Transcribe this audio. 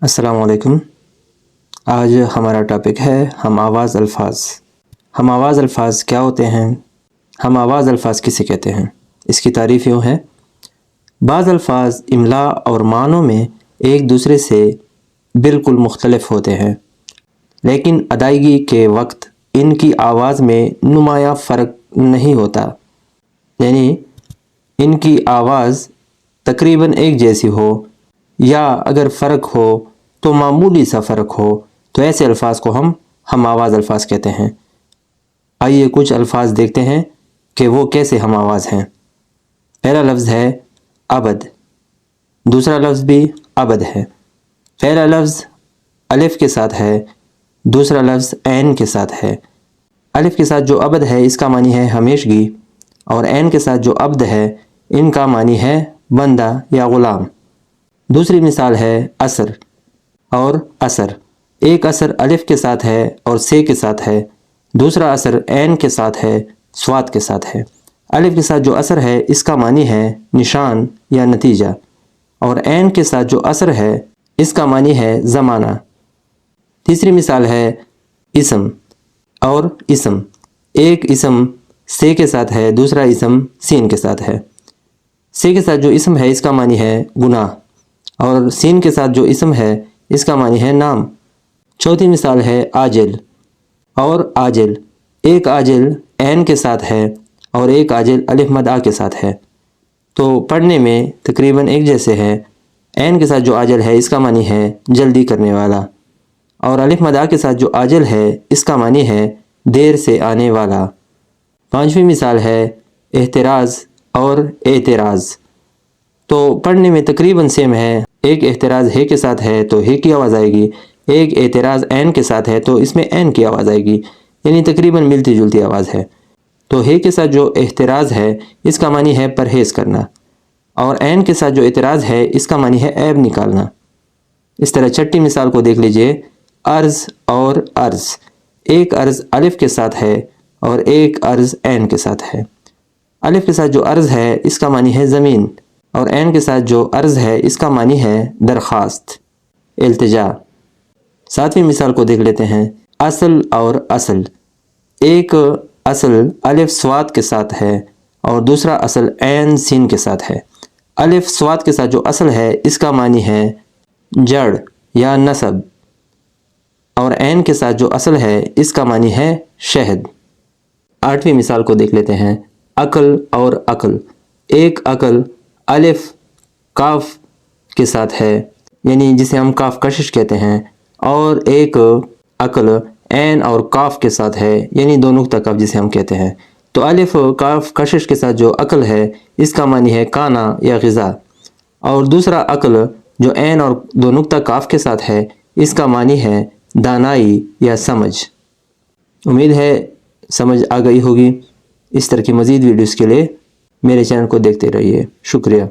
السلام علیکم۔ آج ہمارا ٹاپک ہے ہم آواز الفاظ۔ ہم آواز الفاظ کیا ہوتے ہیں؟ ہم آواز الفاظ کسے کہتے ہیں؟ اس کی تعریف یوں ہے: بعض الفاظ املا اور معنوں میں ایک دوسرے سے بالکل مختلف ہوتے ہیں، لیکن ادائیگی کے وقت ان کی آواز میں نمایاں فرق نہیں ہوتا، یعنی ان کی آواز تقریباً ایک جیسی ہو، یا اگر فرق ہو تو معمولی سا فرق ہو، تو ایسے الفاظ کو ہم آواز الفاظ کہتے ہیں۔ آئیے کچھ الفاظ دیکھتے ہیں کہ وہ کیسے ہم آواز ہیں۔ پہلا لفظ ہے ابد، دوسرا لفظ بھی ابد ہے۔ پہلا لفظ الف کے ساتھ ہے، دوسرا لفظ عین کے ساتھ ہے۔ الف کے ساتھ جو ابد ہے اس کا معنی ہے ہمیشگی، اور عین کے ساتھ جو عبد ہے ان کا معنی ہے بندہ یا غلام۔ دوسری مثال ہے اثر اور اثر۔ ایک اثر الف کے ساتھ ہے اور سے کے ساتھ ہے، دوسرا اثر عین کے ساتھ ہے، صاد کے ساتھ ہے۔ الف کے ساتھ جو اثر ہے اس کا معنی ہے نشان یا نتیجہ، اور عین کے ساتھ جو اثر ہے اس کا معنی ہے زمانہ۔ تیسری مثال ہے اسم اور اسم۔ ایک اسم سے کے ساتھ ہے، دوسرا اسم سین کے ساتھ ہے۔ سے کے ساتھ جو اسم ہے اس کا معنی ہے گناہ، اور سین کے ساتھ جو اسم ہے اس کا معنی ہے نام۔ چوتھی مثال ہے عاجل اور عاجل۔ ایک عاجل عین کے ساتھ ہے اور ایک عاجل الف مد آ کے ساتھ ہے، تو پڑھنے میں تقریباً ایک جیسے ہے۔ عین کے ساتھ جو عاجل ہے اس کا معنی ہے جلدی کرنے والا، اور الف مد آ کے ساتھ جو عاجل ہے اس کا معنی ہے دیر سے آنے والا۔ پانچویں مثال ہے احتراز اور اعتراض۔ تو پڑھنے میں تقریباً سیم ہے۔ ایک احتراز ہے کے ساتھ ہے تو ہے کی آواز آئے گی، ایک اعتراض عین کے ساتھ ہے تو اس میں عین کی آواز آئے گی، یعنی تقریباً ملتی جلتی آواز ہے۔ تو ہے کے ساتھ جو احتراز ہے اس کا معنی ہے پرہیز کرنا، اور عین کے ساتھ جو اعتراض ہے اس کا معنی ہے عیب نکالنا۔ اس طرح چھٹی مثال کو دیکھ لیجئے، عرض اور عرض۔ ایک عرض الف کے ساتھ ہے اور ایک عرض عین کے ساتھ ہے۔ الف کے ساتھ جو عرض ہے اس کا معنی ہے زمین، اور عین کے ساتھ جو عرض ہے اس کا معنی ہے درخواست، التجا۔ ساتویں مثال کو دیکھ لیتے ہیں، اصل اور اصل۔ ایک اصل الف صاد کے ساتھ ہے اور دوسرا اصل عین سین کے ساتھ ہے۔ الف صاد کے ساتھ جو اصل ہے اس کا معنی ہے جڑ یا نسب، اور عین کے ساتھ جو اصل ہے اس کا معنی ہے شہد۔ آٹھویں مثال کو دیکھ لیتے ہیں، عقل اور عقل۔ ایک عقل الف کاف کے ساتھ ہے، یعنی جسے ہم کاف کشش کہتے ہیں، اور ایک عقل عین اور کاف کے ساتھ ہے، یعنی دو نقطہ کاف جسے ہم کہتے ہیں۔ تو الف کاف کشش کے ساتھ جو عقل ہے اس کا معنی ہے کانا یا غذا، اور دوسرا عقل جو عین اور دو نقطہ کاف کے ساتھ ہے اس کا معنی ہے دانائی یا سمجھ۔ امید ہے سمجھ آ گئی ہوگی۔ اس طرح کی مزید ویڈیوز کے لیے میرے چینل کو دیکھتے رہیے۔ شکریہ۔